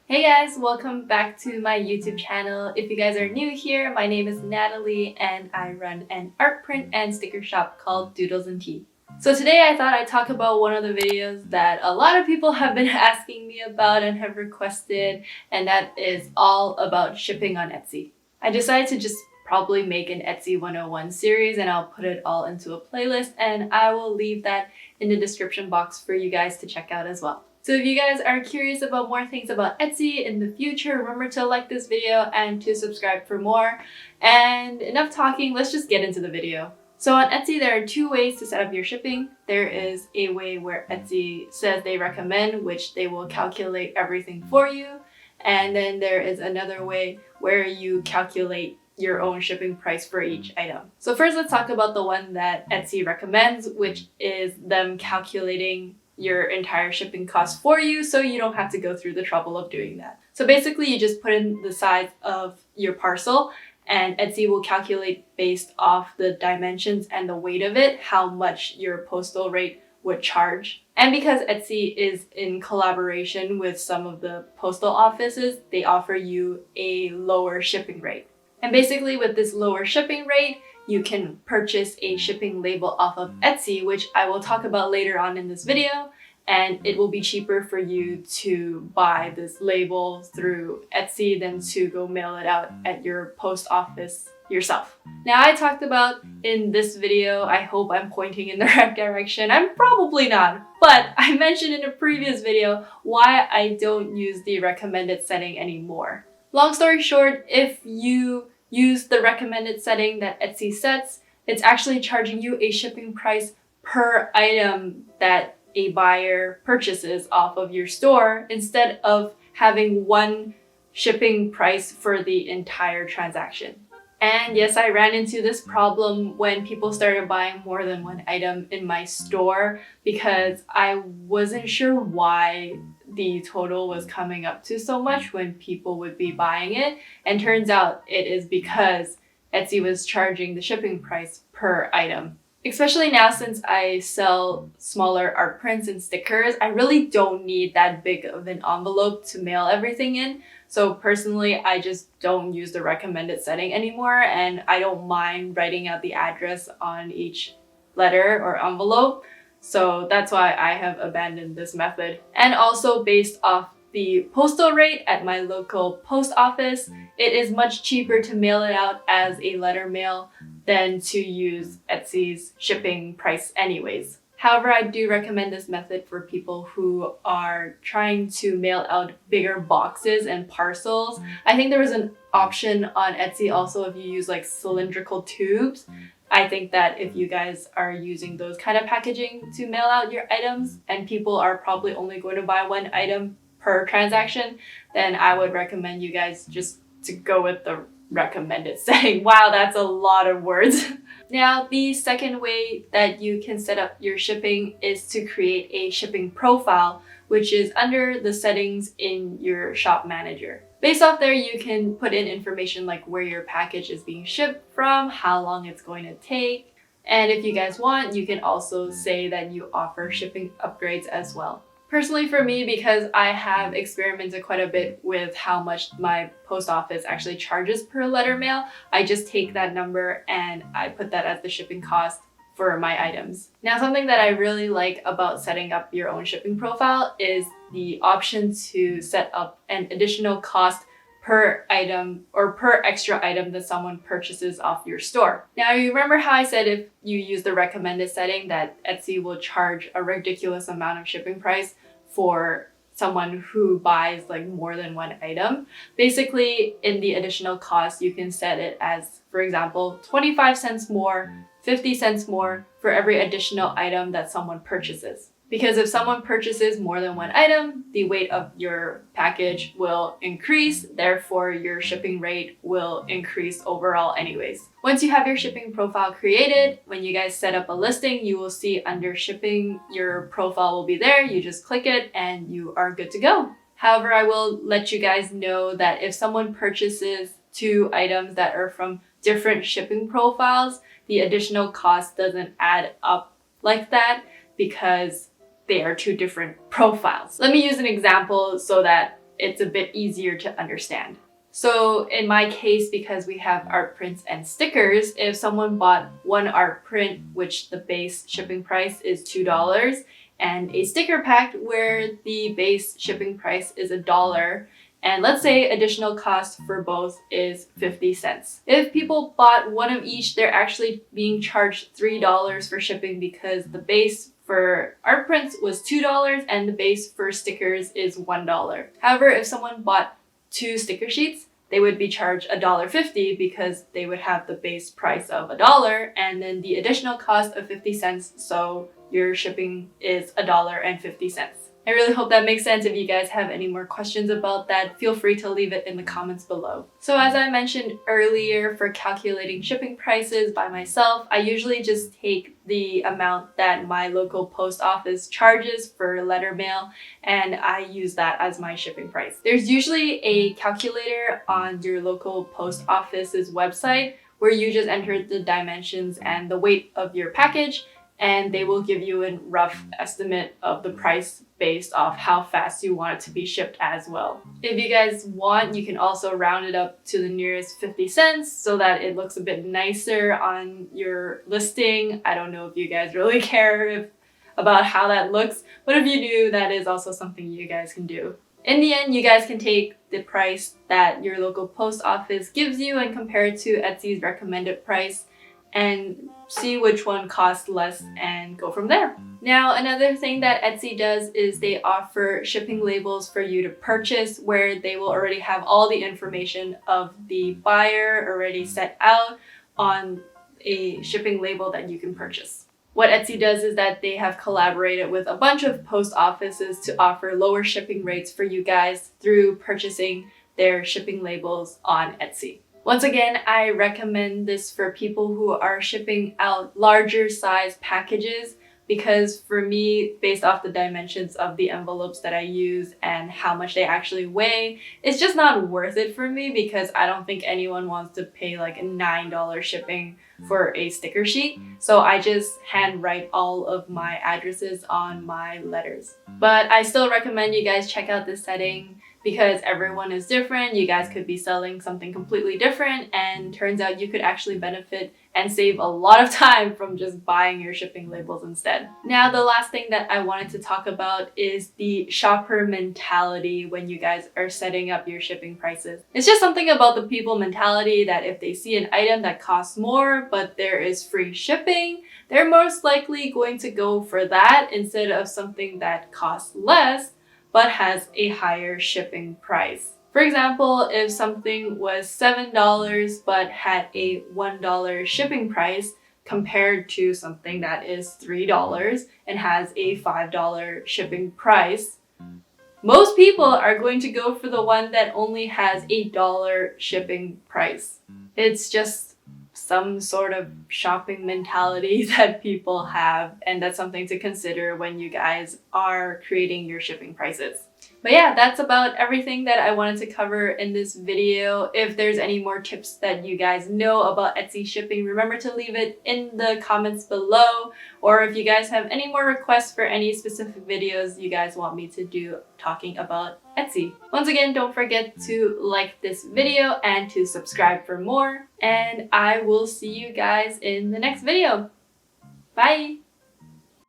Hey guys, welcome back to my YouTube channel. If you guys are new here, my name is Natalie and I run an art print and sticker shop called DoodlesnTea. So today I thought I'd talk about one of the videos that a lot of people have been asking me about and have requested, and that is all about shipping on Etsy. I decided to just probably make an Etsy 101 series and I'll put it all into a playlist, and I will leave that in the description box for you guys to check out as well. So if you guys are curious about more things about Etsy in the future, remember to like this video and to subscribe for more. And enough talking, let's just get into the video. So on Etsy, there are two ways to set up your shipping. There is a way where Etsy says they recommend, which they will calculate everything for you. And then there is another way where you calculate your own shipping price for each item. So first, let's talk about the one that Etsy recommends, which is them calculating your entire shipping cost for you, so you don't have to go through the trouble of doing that. So basically you just put in the size of your parcel and Etsy will calculate based off the dimensions and the weight of it how much your postal rate would charge. And because Etsy is in collaboration with some of the postal offices, they offer you a lower shipping rate. And basically with this lower shipping rate, you can purchase a shipping label off of Etsy, which I will talk about later on in this video, and it will be cheaper for you to buy this label through Etsy than to go mail it out at your post office yourself. Now I talked about in this video, I hope I'm pointing in the right direction. I'm probably not, but I mentioned in a previous video why I don't use the recommended setting anymore. Long story short, if you use the recommended setting that Etsy sets, it's actually charging you a shipping price per item that a buyer purchases off of your store instead of having one shipping price for the entire transaction. And yes, I ran into this problem when people started buying more than one item in my store because I wasn't sure why the total was coming up to so much when people would be buying it. And turns out it is because Etsy was charging the shipping price per item. Especially now since I sell smaller art prints and stickers, I really don't need that big of an envelope to mail everything in. So personally, I just don't use the recommended setting anymore, and I don't mind writing out the address on each letter or envelope. So that's why I have abandoned this method. And also based off the postal rate at my local post office, it is much cheaper to mail it out as a letter mail than to use Etsy's shipping price anyways. However, I do recommend this method for people who are trying to mail out bigger boxes and parcels. I think there was an option on Etsy also if you use like cylindrical tubes. I think that if you guys are using those kind of packaging to mail out your items and people are probably only going to buy one item per transaction, then I would recommend you guys just to go with the recommended setting. Wow, that's a lot of words. Now, the second way that you can set up your shipping is to create a shipping profile, which is under the settings in your shop manager. Based off there, you can put in information like where your package is being shipped from, how long it's going to take, and if you guys want, you can also say that you offer shipping upgrades as well. Personally for me, because I have experimented quite a bit with how much my post office actually charges per letter mail, I just take that number and I put that as the shipping cost for my items. Now, something that I really like about setting up your own shipping profile is the option to set up an additional cost per item or per extra item that someone purchases off your store. Now, you remember how I said if you use the recommended setting that Etsy will charge a ridiculous amount of shipping price for someone who buys like more than one item? Basically, in the additional cost, you can set it as, for example, 25 cents more, 50 cents more for every additional item that someone purchases. Because if someone purchases more than one item, the weight of your package will increase, therefore your shipping rate will increase overall anyways. Once you have your shipping profile created, when you guys set up a listing, you will see under shipping, your profile will be there. You just click it and you are good to go. However, I will let you guys know that if someone purchases two items that are from different shipping profiles, the additional cost doesn't add up like that because they are two different profiles. Let me use an example so that it's a bit easier to understand. So in my case, because we have art prints and stickers, if someone bought one art print, which the base shipping price is $2, and a sticker pack where the base shipping price is $1, and let's say additional cost for both is 50 cents. If people bought one of each, they're actually being charged $3 for shipping because the base for art prints was $2 and the base for stickers is $1. However, if someone bought 2 sticker sheets, they would be charged $1.50 because they would have the base price of $1 and then the additional cost of 50 cents, so your shipping is $1.50. I really hope that makes sense. If you guys have any more questions about that, feel free to leave it in the comments below. So as I mentioned earlier, for calculating shipping prices by myself, I usually just take the amount that my local post office charges for letter mail, and I use that as my shipping price. There's usually a calculator on your local post office's website where you just enter the dimensions and the weight of your package, and they will give you a rough estimate of the price based off how fast you want it to be shipped as well. If you guys want, you can also round it up to the nearest 50 cents so that it looks a bit nicer on your listing. I don't know if you guys really care about how that looks, but if you do, that is also something you guys can do. In the end, you guys can take the price that your local post office gives you and compare it to Etsy's recommended price and see which one costs less and go from there. Now, another thing that Etsy does is they offer shipping labels for you to purchase where they will already have all the information of the buyer already set out on a shipping label that you can purchase. What Etsy does is that they have collaborated with a bunch of post offices to offer lower shipping rates for you guys through purchasing their shipping labels on Etsy. Once again, I recommend this for people who are shipping out larger size packages because for me, based off the dimensions of the envelopes that I use and how much they actually weigh, it's just not worth it for me because I don't think anyone wants to pay like a $9 shipping for a sticker sheet. So I just handwrite all of my addresses on my letters. But I still recommend you guys check out this setting because everyone is different. You guys could be selling something completely different, and turns out you could actually benefit and save a lot of time from just buying your shipping labels instead. Now, the last thing that I wanted to talk about is the shopper mentality when you guys are setting up your shipping prices. It's just something about the people mentality that if they see an item that costs more, but there is free shipping, they're most likely going to go for that instead of something that costs less but has a higher shipping price. For example, if something was $7 but had a $1 shipping price compared to something that is $3 and has a $5 shipping price, most people are going to go for the one that only has a $1 shipping price. It's just some sort of shopping mentality that people have, and that's something to consider when you guys are creating your shipping prices. But yeah, that's about everything that I wanted to cover in this video. If there's any more tips that you guys know about Etsy shipping, remember to leave it in the comments below. Or if you guys have any more requests for any specific videos you guys want me to do talking about Etsy. Once again, don't forget to like this video and to subscribe for more. And I will see you guys in the next video. Bye!